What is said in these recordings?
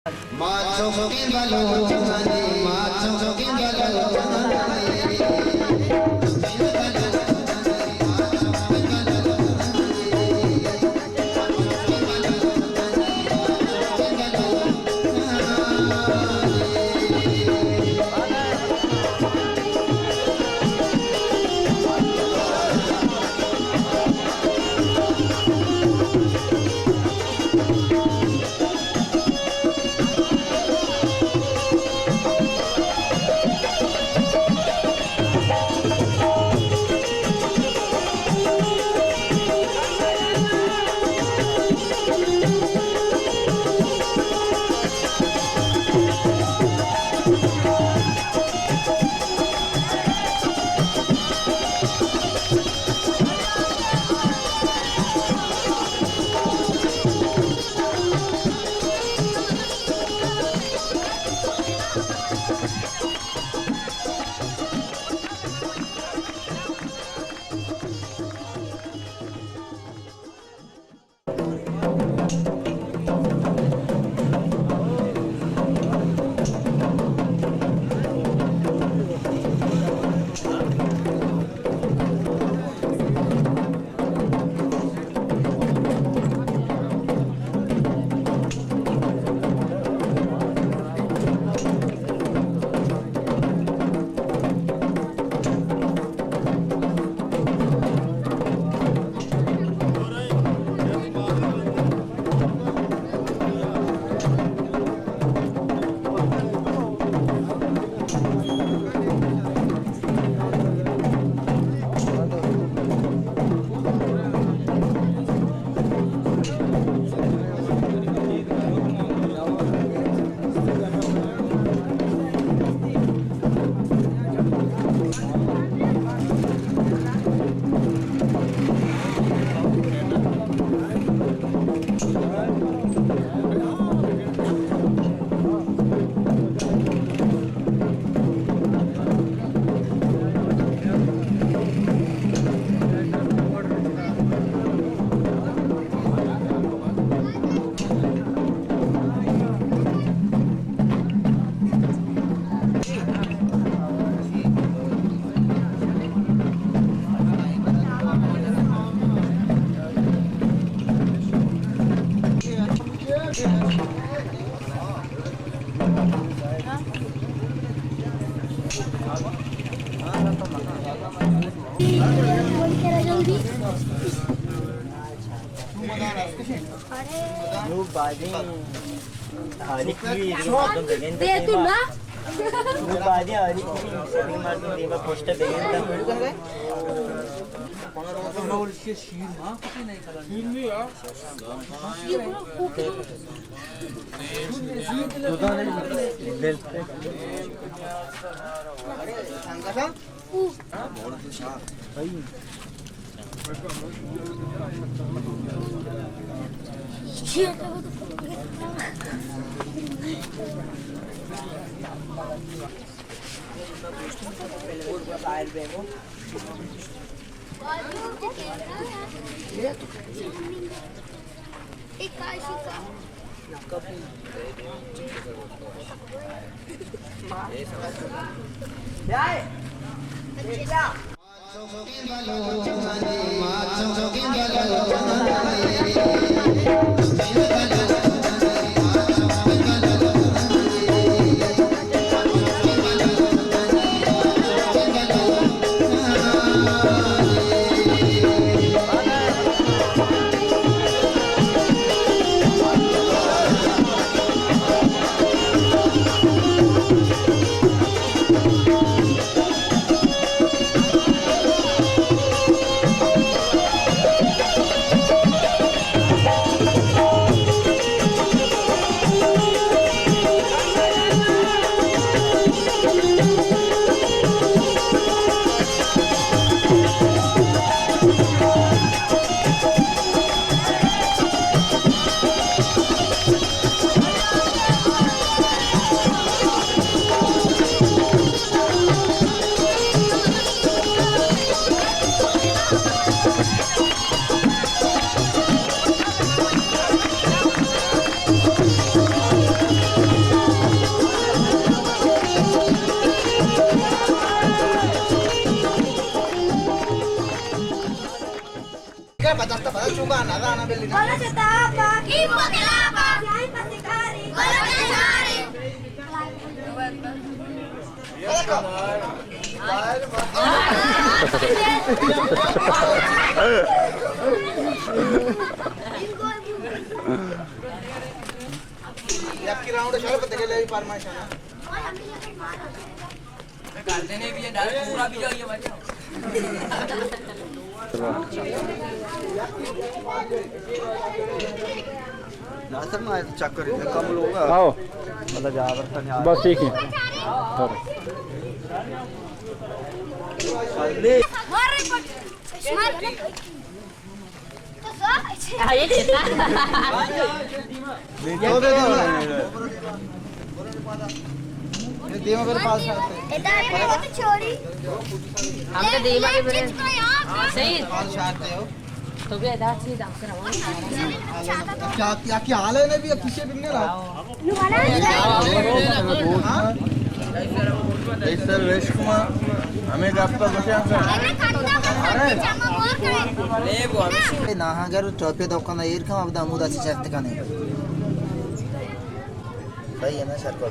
Macho que balo chane, macho que balo round शायद पता चले परमाशा करते नहीं भी डायरेक्ट पूरा भी जाइए भाई ना सर ना चेक करिए कम लोग आओ मतलब ज्यादा बस ठीक है देव मेरे पास छोड़ी हम तो देव के बड़े सही तो भी इधर से दाम कराओ क्या क्या क्या हाल है ने भी पीछे भी नहीं रहा सर रेश कुमार हमें आपका बसे ना अगर चौथे दुकान एयर का अब दामोदा से चेक करने सही है ना सर को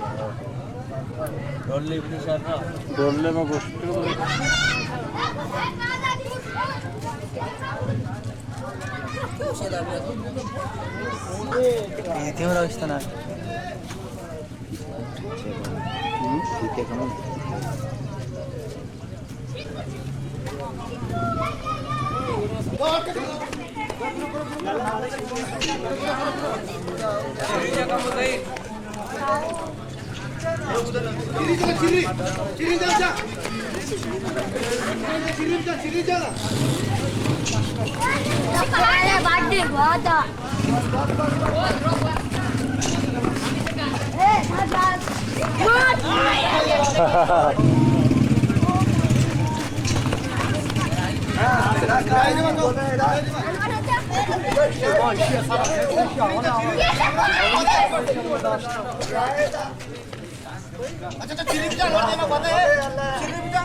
डोले में गोश्त क्यों रहा ठीक है कम अच्छा चिली जा लो देना पता है चिली जा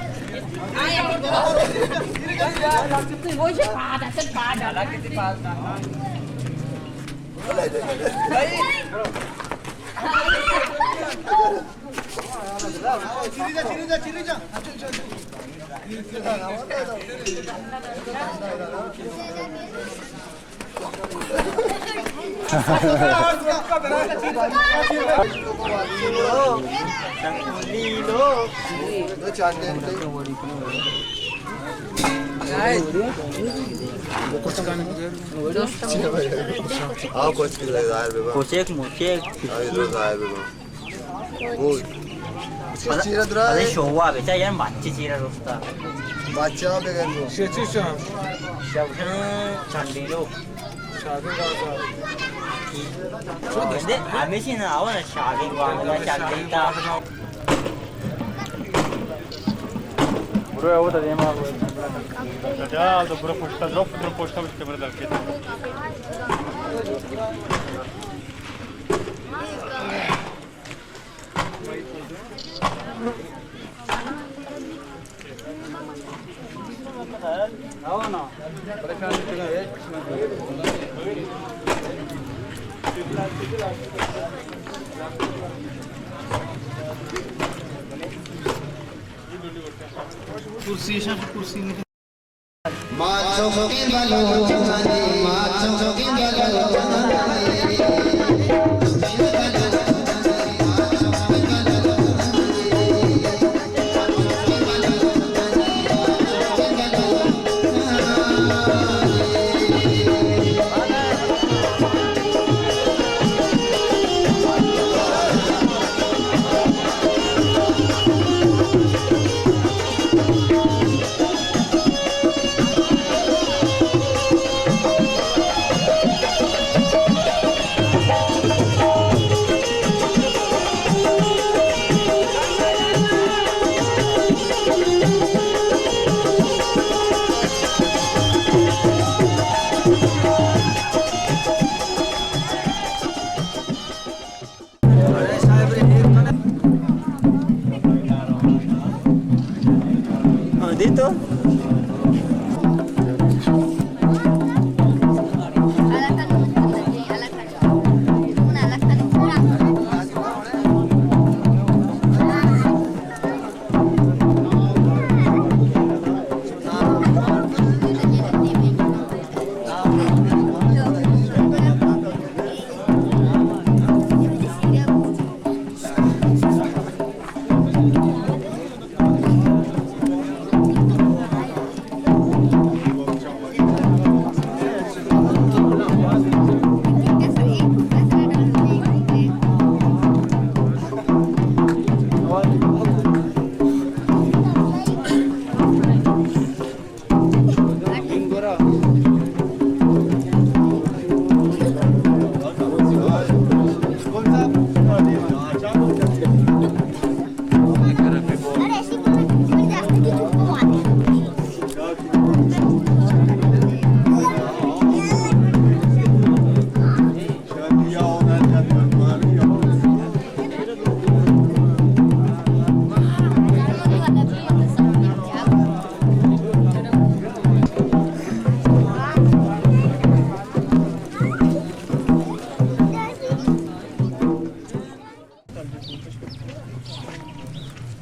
वो से पादा से पादा लगे से पादा भाई चिली जा अरे शोवा बेचा यार माची चीरा रोस्ता बादशाह बेगम चंडीलो 근데 아메시는 아워나 샤기로 하는 샤기다 Bro, eu vou dar uma água. Já, do bro posta drop, bro posta with camera dalke. आओ ना परेशान जगह है कुर्सी सब कुर्सी में माचो के बलो चमने माचो के बलो चमने dito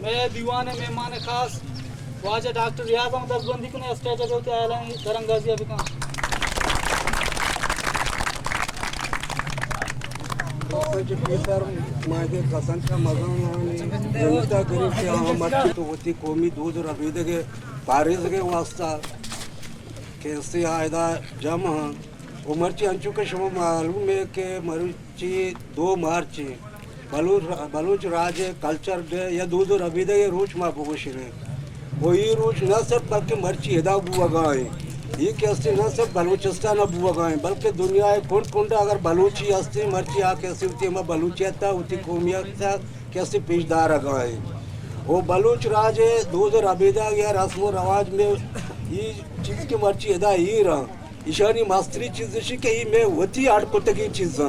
मैं दीवान मेहमान खास वाजा डॉक्टर रियाज अहमद दसबंदी को स्टेज पे होते आया दरंगाजी अभी कहाँ मागे कसांच्या मजाने जनता गरीब से मच्छी तो होती कौमी दूध रबीद के पारिस के वास्ता कैसे आयदा जम उमरची अंचु के शम मालूम है कि मरुची 2 मार्च बलूच राज कल्चर डे या दूध रबीद के रोज मा बोशिने वही रोज न सब बल्कि मर्ची एदा बुआ गाए ये कैसे न सब बलूचिस्तान बुआ गाए बल्कि दुनिया कोण कोणता अगर बलूची असते मर्ची आ कैसे होती है बलूचियत होती कौमियत कैसे पेशदार गाए वो बलूच राज दूध रबीदा या रस्म रवाज में ये चीज़ की मर्ची एदा ही रहा ईशानी मास्तरी चीज़ कि ही में वती आड़पुतगी चीज़ा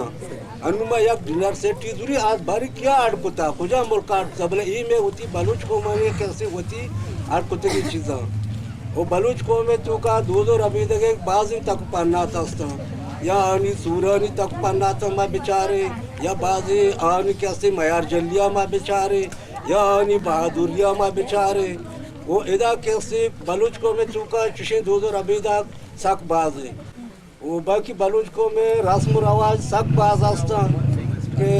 अनुमा या डिनर सेट जुरी आज बारी क्या आड़पुता खुजा मुल्क सबले ही में होती बलूच को माने कैसे होती आड़पुतगी चीज़ा वो बलूच को में तो का दूध रबीदा के बाजी तक पन्ना था या आनी सूरानी तक पन्ना था माँ बेचारे या बाजी आनी कैसे मयार जलिया माँ बेचारे या आनी बहादुरिया माँ बेचारे वो इदा कैसे बलूच को में चूका चुशे दूध रबीदा सक बाज है वो बाकी बलूच को में रस्म रवाज सक बाज आस्ता के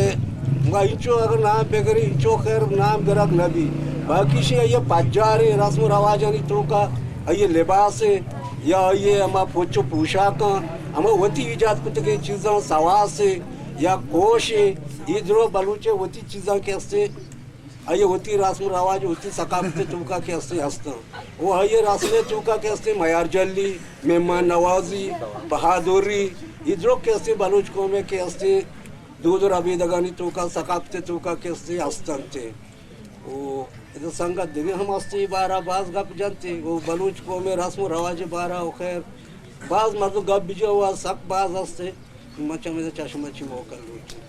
इंचो अगर नाम बेगरी इंचो खैर नाम गरक नबी बाकी से ये पज्जारे रस्म रवाज यानी तो का ये लिबास है या ये हमारा पोचो पोशाक हम वती इजाद कुछ के चीज़ों सवास है या कोश है इधरो बलूचे वती चीज़ों कैसे आये होती रस्म रवाज होती सकाफत चौका कैसे हंसता वो आये रस्म चौका कैसे मयार जल्दी मेहमान नवाजी बहादुरी इधरो कैसे बलूच को में कैसे दूध रबीदगानी चौका सकाफत चौका कैसे हंसते थे वो इधर संगत दिने हम हंसते बारह बाज गप जानते वो बलूच को में रस्म रवाज बारह खैर बाज मर्द गप बिजो हुआ सक बाज हंसते मचा में चश्मची मौका लूटे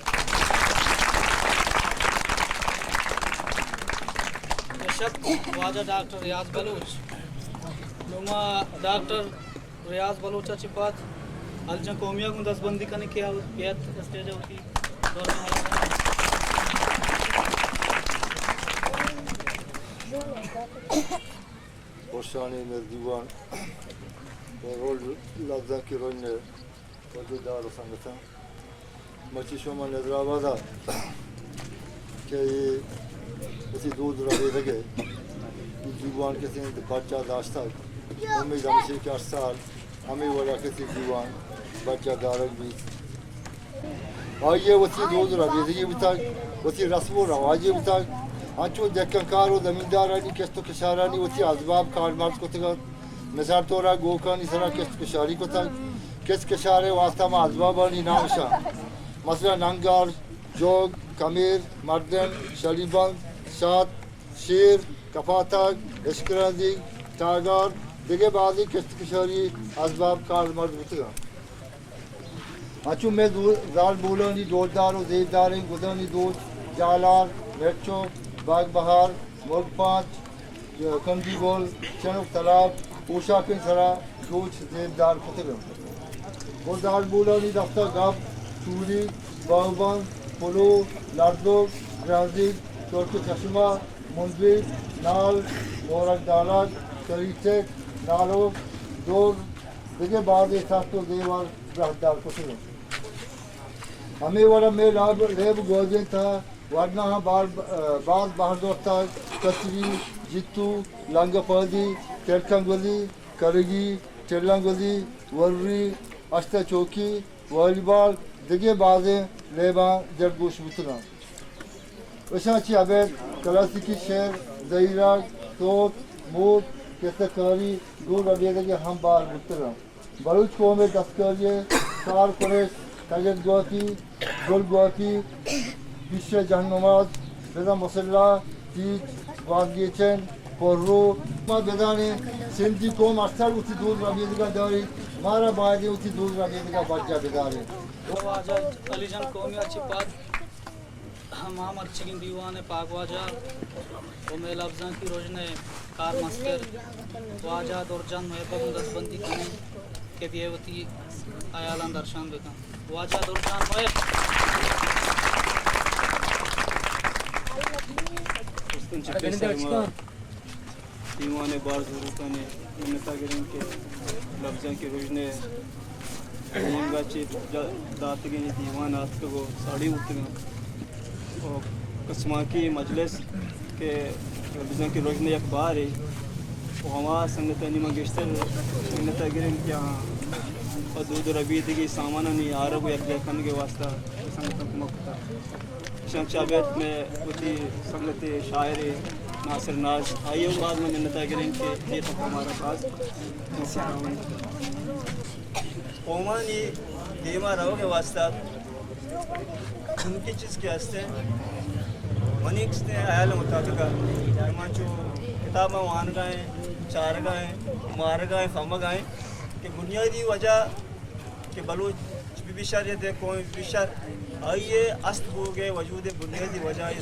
वाजा डॉक्टर रियाज बलूच नुमा डॉक्टर रियाज बलूच चिपात अलजा कौमिया को दसबंदी करने की बेहद स्टेज होती Boşani Merdivan rol lazza ki rolne वजूदार संगठन मची शोमा नजराबादा के इसी दूध रहे लगे जीवान के सिंह बच्चा दाश्ता हमें जमशे के 8 साल हमें वाला के जीवान बच्चा दारक भी आइए वसी दूध रहे ये बता वसी रस्म रवाज बता आंचो जक्कारो जमींदारानी केस्तो किशारानी वसी अजबाब कार्डमार्स को तक मिसाल तौर गोकानी सरा केस्त किशारी को तक किस किशारे वास्ता में अजबाबानी नामशा मसला नंगार जोग कमीर मर्दन शलीबंग सात शेर कफातक इश्कराजी टागर दिगे बाजी किस्त किशारी अजबाब कार्डमार्स बुतगा आंचो में दाल बोलानी दोलदारो जेबदारी गुदानी दूध जालार मेट्रो बाग बहार मुल्क पाँच कंदी गोल चनुक तालाब ऊषा के सरा दूध जेबदार कुतगम वो दाल बोलानी दफ्तर गप चूरी बागबान पुलो लाडो ग्राजी चोरके चश्मा मुंदरी नाल मोरक दालक करीचेक नालो दौर दिगे बाद साथ तो देवार रहदार कुतगम हमें वाला में लेब गोजे था वरना बार बहादुर तक कचरी जितू लंगपादी तेरकंगली करगी चेलंगली वर्री अष्टा चौकी वॉलीबॉल दिगे बाजे लेबा जरगोश बुतना वशाची अबेद क्लासिकी शेर जहीरा तोत मूत केतकारी दूर अबेद के हम बार बुतना बलूच को में दस्तकारिये कार कुरेश कागज गुआकी गुल गुआकी विश्व जहनुमाज बेदा मुसल्ला तीज वागेचन पोर्रो मा बेदाने सिंधी कौम अक्सर उसी दूर रबीदगा दारी मारा बायदे उसी दूर रबीदगा बच्चा बेदारे वो आजा अलीजन कौमी अच्छी बात हम अर्चिगिन दीवाने पाकवाजा वो मेल अफजान की रोजने कार मस्कर वाजा दुर्जान महबूब दसबंदी करने के दिएवती आयालान दर्शान बेका वाजा दुर्जान महब दीवाने बार जरूरताने नतागिरीन के लफ्ज़ां के रोजने मंगाचे दातगे दीवान आतको साड़ी उतगा और कसमा की मजलिस के लफ्ज़ां के रोजने एक बार है वहाँ संगतनी मंगेशतर नतागिरीन क्या और दूध रबी की सामान नहीं आरब एक देखने के वास्ता संगतन मुक्ता शमशाबाद में उसी संगत शायर नासिर नाज आइए बाद में नतागिरीन के ये तक हमारा पास ओमानी देमा रहो के वास्ता उनकी चीज़ के वास्ते मनीक्स ने आयल मुताबिक जो किताबा वान गाएँ चार गाएँ मार गाएँ फम गाएँ कि बुनियादी वजह के बलूच बिशर ये देखो बिशर आइए अस्त हो गए वजूद बुनियादी वजह ये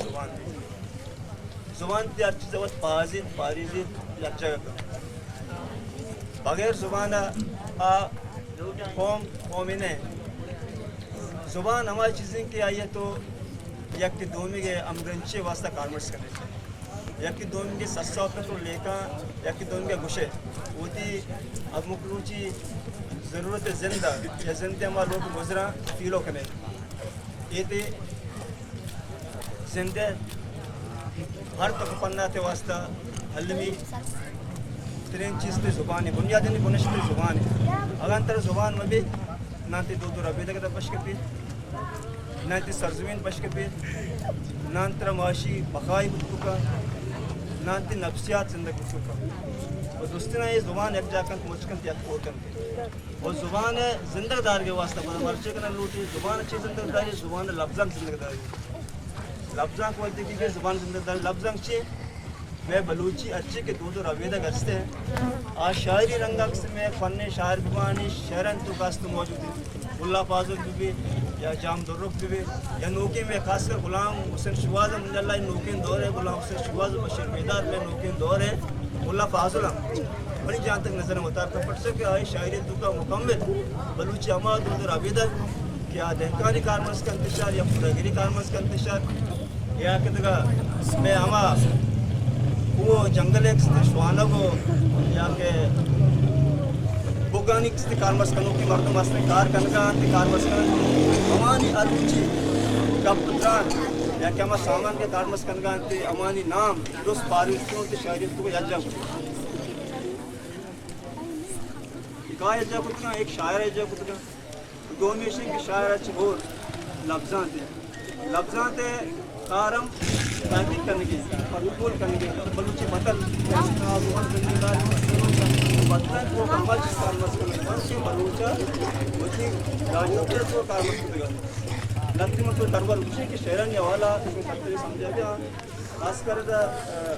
ज़ुबान की अच्छी जगह पाजिद पारिजिद जगह बगैर ज़ुबान कौमिने ज़ुबान हमारी चीज़ें की आइए तो यक की दोमी के अमगंचे वास्ता कारमर्स करें यक की दोमी के सस्ता तो लेकर यक की दोमी के गुशे होती अब मुकरूची ज़रूरत ज़िंदा या ज़िंदे हमारे लोग गुजरा फीलो करें ये थे ज़िंदे हर तक पन्ना ते वास्ता हलमी तीन चीज़ पे ज़ुबान है बुनियादी नहीं बुनिश पे ज़ुबान है अगर अंतर ज़ुबान में भी ना ते दो रबी तक बश के पे ना ते सरजमीन बश के पे ना अंतर माशी बकाई का ना ते नफ्सियात ज़िंदगी का और दोस्ती ना ये ज़ुबान एक जाकर मुश्किल एक कोटन और ज़ुबान है ज़िंदगदार के वास्ते मर्चे का ना लूटी ज़ुबान अच्छी ज़िंदगदारी ज़ुबान लफ्ज़ां ज़िंदगदारी लफ्ज़ां को बोलते कि ज़ुबान ज़िंदगदारी लफ्ज़ां चे मैं बलूची अच्छे के दो रवेदा गस्ते हैं आज शायरी रंगक्स में फ़न शायर बिवानी शहरन तो कास्त मौजूद है उल्ला फाजुल भी या जाम दुर्रुफ भी या नोके में खासकर गुलाम हुसैन शवाज मुजल्ला नोकिन दौर है गुलाम हुसैन शवाज बशीर बेदार में नोकिन दौर है उल्ला फाजुल बड़ी जहाँ तक नजर होता है पट सके आए शायरी तो का मुकम्मल बलूची अमा दो रवेदा क्या दहकारी कारमस का इंतशार या पुरागिरी कारमस का इंतशार या कितगा मैं अमा वो जंगल एक श्वाना को या के बोगानिक से कारमस कनो की मर्दों वास्ते कार कनका ते कारमस कन अमानी अरुचि का पुत्रान या के हम सामान के कारमस कनका ते अमानी नाम दोस्त पारिस्तियों ते शायरी तो यज्जा का यज्जा कुतना एक शायर यज्जा कुतना दोनों से की शायर अच्छे और लफ्ज़ां ते कारम ताकि करने के और उपयोग करने के बलूची बतल बतल को कमल कारमस करने के बलूचा मुझे राजनीति को कारमस करेगा लगती मतलब दरबार उसी के शहरन या वाला इसमें खतरे समझा गया खासकर दा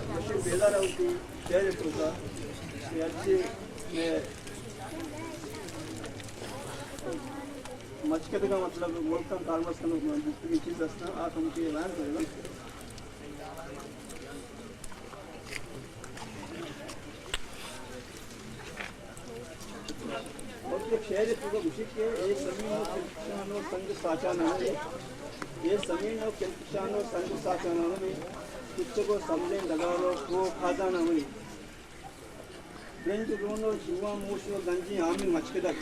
मुझे बेला रहा उसकी शहर होता अच्छे में मचके का मतलब मुल्क का कारमस करने की चीज़ दस्ता आप हमके ऐलान करेगा शहर पूरा घुसी के ये ज़मीन और किसान और संग साचाना है ये ज़मीन और किसान और संग साचाना है कुछ को समझे लगा लो वो खाजाना है ब्रेंज रोनो जुआ मूश और गंजी आमीन मचकेदार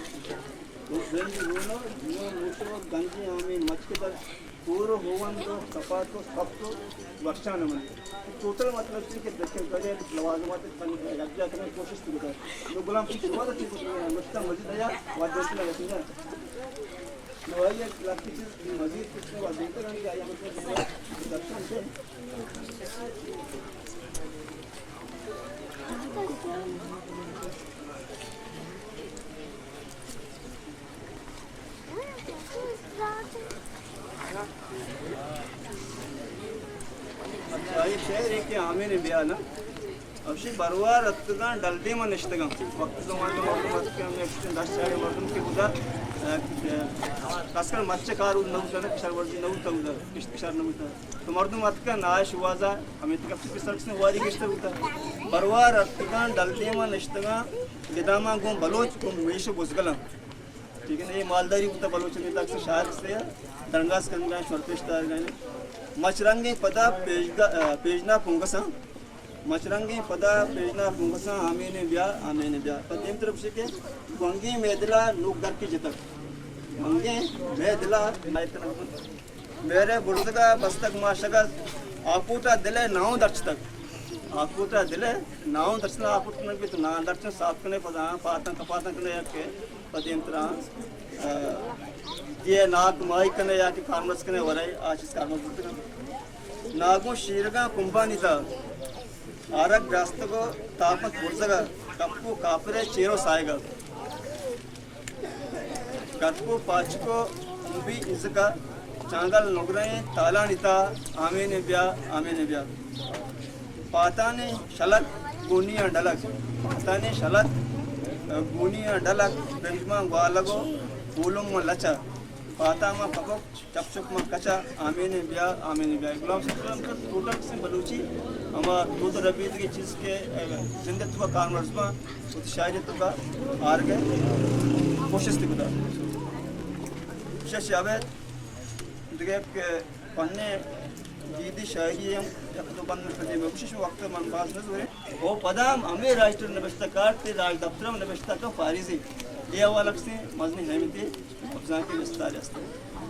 तो ब्रेंज रोनो जुआ मूश और गंजी आमीन मचकेदार पूरा होवन तो सपाट तो सब तो वर्षा न मने टोटल मतलब कि देखें करे लवाजमात लज्जा करने की कोशिश करता है लोग गुलाम की शुरुआत अच्छी कुछ नहीं है मुश्ता मजीद आया वाद्य से लगा सिंगा तो ये लगती चीज़ मजीद कुछ नहीं वाद्य से नहीं आया मतलब दर्शन से अच्छा ये शहर है कि आमिर ने बिया ना अब शी बरवार रत्तगान डलदे में निश्तगम वक्त ज़माने में मत के हमने एक्सटेंड 10 साल मर्दों के उधर खासकर मच्छे कार उन नौ साल किशोर वर्दी नौ तक उधर किशोर नौ तक तो मर्दों मत का नाश हुआ जा हमें तक किसी सड़क से वारी किश्ते उधर बरवार रत्तगान डलदे में निश्तगा विदामा को बलोच को मेश बुज़गलम ठीक है ना ये मालदारी उतना बलोच में तक से शायर से दरंगास करना शर्तेश्तार गए मचरंगे पदा पेजना पुंगसा मचरंगे पदा पेजना पुंगसा आमेने ब्या पदेम तरफ से के मंगे मेदला नुगर की जतक मंगे मेदला मेरे बुर्दगा बस्तक माशगा आपूटा दिले नाव दर्श तक आपूटा दिले नाव दर्शन आपूटने भी तो ना दर्शन साफ करने पदा पातन कपातन करने के पदेम तरह ये नाग माई कने या कि कार्मस कने वराई आशिष कार्मस बुतन नागो शीरगा कुंभानिता आरक ग्रास्त को तापक बुर्जगा कप्पू कापरे चेरो सायगा कप्पू पाचको उबी इजका चांगल नगरे तालानिता आमेने ब्या पाताने शलक गुनिया डलक पाताने शलक गुनिया डलक बेंजमा वालगो फूलों में लचा पाता में पको चपचप में कचा आमेने ब्या गुलाम सल्लम का टोटल से बलूची हमार दूध रबीत की चीज़ के जिंदगी का कानवर्स में शायरी तो का आर के कोशिश थी खुदा शायद देखिए कि पन्ने दीदी शायरी हम या तो बंद में फटे में कोशिश वक्त मन बात न जोरे वो पदाम हमें राष्ट्र नबस्ता काटते राज दफ्तर में नबस्ता का फारिजी ये वाला से मजनी नहीं मिलती अफजान के विस्तार है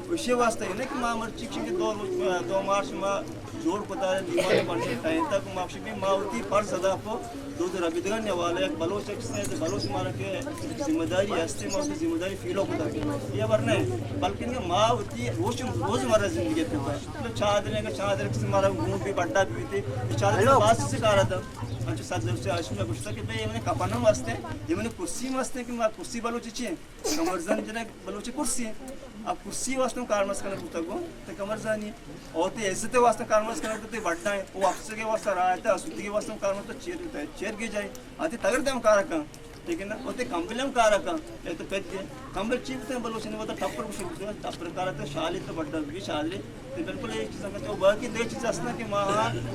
विषय वास्ते है ना कि माँ मर्ची के 2 मार्च में जोड़ पता है दीवार बनने टाइम तक मार्च में मावती पर सदा को दूध रबिदगन वाले एक बलोच से बलोच मार के जिम्मेदारी हस्ते में उसकी जिम्मेदारी फीलो होता है ये वरना बल्कि ना मावती रोजमर्रा जिंदगी पे तो चादर किसी मारा घूम भी बड्डा भी थी चादर बात से कहा रहा था अच्छा साथ से आशुम में पूछता कि भाई ये मैंने कपाना वास्ते ये मैंने कुर्सी वास्ते कि माँ कुर्सी बलोची चाहिए कमरजान जने बलोची कुर्सी है अब कुर्सी वास्ते कारमस करना पूछता को तो कमरजानी और तो ऐसे तो वास्ते कारमस करना तो बड्डा है वो अफसर के वास्ते रहा है सुधी के वास्ते कारमस तो चेयर की जाए आते तगड़ दे हम कारक ठीक है ना होते कंपनी में कारक एक तो पेट कंपनी चीफ थे बलोची ने बता टप्पर कुछ टप्पर कारक तो शाली तो बड्डा भी शाली तो बिल्कुल एक चीज़ कहते हो बाकी दे चीज़ असना कि माँ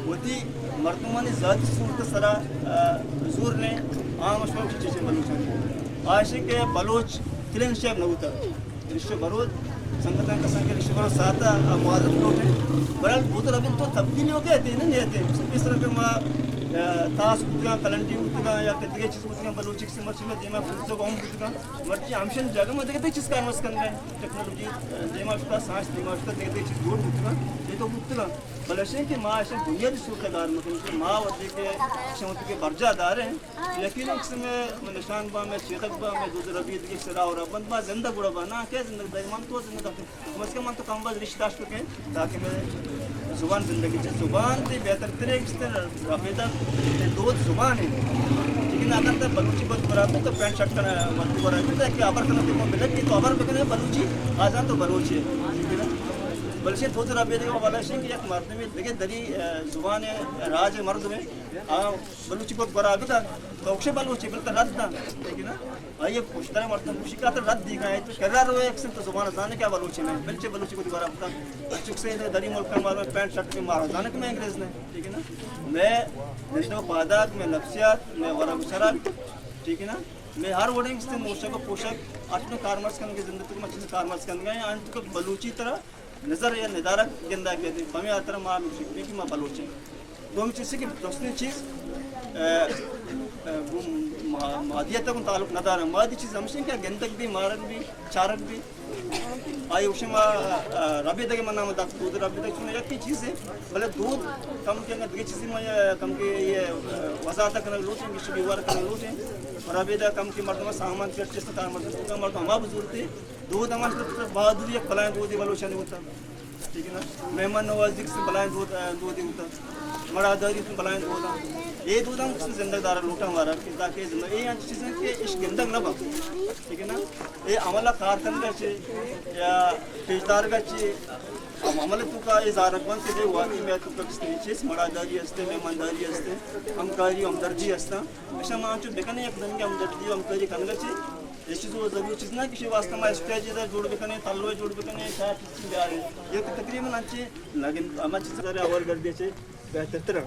होती मर्दमानी ज़ात सूरत सरा जोर ने आम अशोक चीज़ें बलोच आशिक के बलोच क्लीन शेप न होता रिश्ते बरोज संगठन का संख्या रिश्ते बरोज साता मुआज़ब लोग हैं बरल वो तो अभी तो तब्दीली हो गए थे ना नहीं थे इस तरह के माँ ताश उठगा कलंटी उठगा या कितने चीज़ उठगा बलोचिक से मर्ची में देमा फुटो गाँव उठगा मर्ची आमशन जगह में देखते चीज़ का मस्त करना है टेक्नोलॉजी देमा उठगा सांस देमा उठगा देखते चीज़ जोड़ उठगा ये तो उठगा बलशे के माँ ऐसे बुनियादी सूरतदार में उनके माँ वजह के क्षमता के बर्जादार हैं लेकिन इसमें निशान बा में चेतक बा में दूध रबीत के सिरा और बंद बा जिंदा बुरा बा ना क्या जिंदगी दाइमान तो जिंदगी कम से कम तो कम बाज रिश्ता के ताकि मैं जुबान जिंदगी से जुबान से बेहतर तरीके से रबीता दो जुबान है लेकिन अगर तो बलूची बहुत बराबर तो पैंट शर्ट करना मर्दी बराबर है कि अबर करना तो मिले तो अबर बकने बलूची आजान तो बलूची है ठीक है ना बल्कि तो रबी वाला से कि एक मर्द में देखिए दरी जुबान है राज मर्द में बलूची बहुत बराबर था तो अक्षय बलूची बिल्कुल रद्द था ठीक है ना ये पूछता है मर्द खुशी का तो रद्द दी गए तो कर रहा है एक तो जुबान जाने क्या बलूची में बिल्कुल बलूची को बराबर था चुक से दरी मुल्क में मारो पैंट शर्ट में मारो जाने के मैं अंग्रेज ने ठीक है ना मैं निश्चित पादाक में नफ्सियात में वरम शराब ठीक है ना मैं हर वर्डिंग से मोर्चा को पोशाक अपने कारमर्स करने की जिंदगी में अच्छे से कारमर्स करने गए अंत को बलूची तरह नज़र या निदारक गेंदा कहते हैं हमें आता माँ सीखने की माँ बलोचे तो हम चीज़ की दूसरी चीज़ मादिया तक ताल्लुक नदार मादी चीज़ हमसे क्या गेंदक भी मारक भी चारक भी आई उसे माँ रबी तक मना मत दूध रबी तक सुने एक ही चीज़ है भले दूध कम के अंदर चीज़ में कम के ये वजात करने लोटे किसी भी वार करने लोटे रबी तक कम की मर्द में सामान के चीज़ का मर्द हमारा बुजुर्ग थे दूध हमारे बहादुरी एक फलाएं दूध ही बलोचा नहीं होता ठीक है ना मेहमान नवाजी से बलाएं दूध ही होता मरादारी से बलाएं दूध ये दूध हम जिंदगदार लूटा हमारा ताकि ये चीज़ें कि इस गंदक न बन ठीक है ना ये अमला कारखाना चे या पेशदार का चे आम्हाला तुका हे जारकवन से हुआ की मैं तुका स्त्रीचीच मरादारी असते मेहमानदारी असते हमकारी हमदर्दी असता अशा माणूस बेकने एक दंगे हमदर्दी हमकारी कनगची याची जो जरूरी चीज़ ना किसी वास्ते में स्टेज इधर जोड़ बेकने ताल्लुए जोड़ बेकने क्या चीज़ ले आए ये तो तकरीबन अच्छे लेकिन हमारे चीज़ ज़रा अवल कर दिए चे बेहतर तरह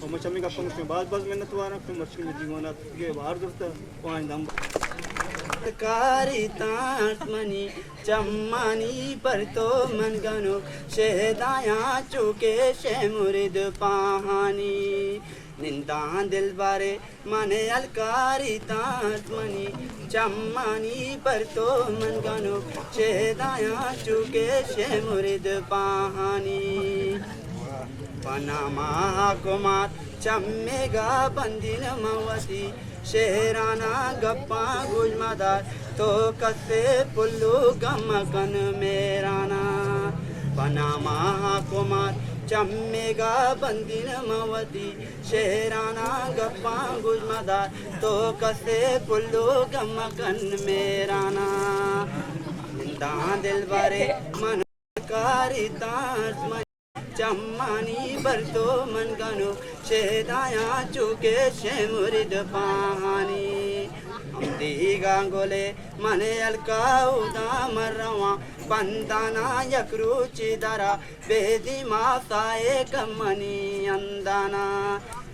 और मचमी का पंख में बाज मेहनत हुआ ना फिर मछली में जीवना ये बाहर करता वहाँ दम कारी तांत मनी चम्मानी पर तो मन गनो शहदाया चुके शे मुरिद पाहानी निंदा दिल बारे माने अलकारी तांत मनी चम्मानी पर तो मन गनो शहदाया चुके शे मुरिद पाहानी पनामा कुमार चम्मेगा बंदिन मवती शहराना गप्पा गुजमदार तो कसे पुल्लू गमकन मेराना पनामा कुमार चम्मेगा बंदिन मवती शहराना गप्पा गुजमदार तो कसे पुल्लू गमकन मेराना निंदा दिल बारे मन कारी तांत चम्मानी पर तो मन गनो शहदाया चुके शे मुरिद पाहानी हमदी गांगोले मने अलका उदा मरवा पंदाना यकरुचि दरा बेदी मासाए कमनी अंदाना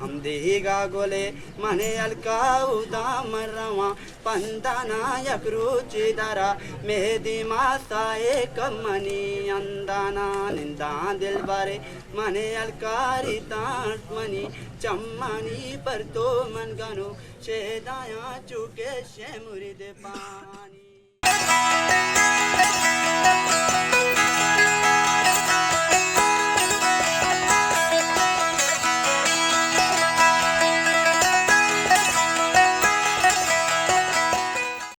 हमदी गागोले मने अलका उदा मरवा पंदाना यकरुचि दरा मेदी मासाए कमनी अंदाना निंदा दिल बारे मने अलकारी तांत मनी चम्मानी पर तो मन गनो शहदाया चुके शे मुरिद पानी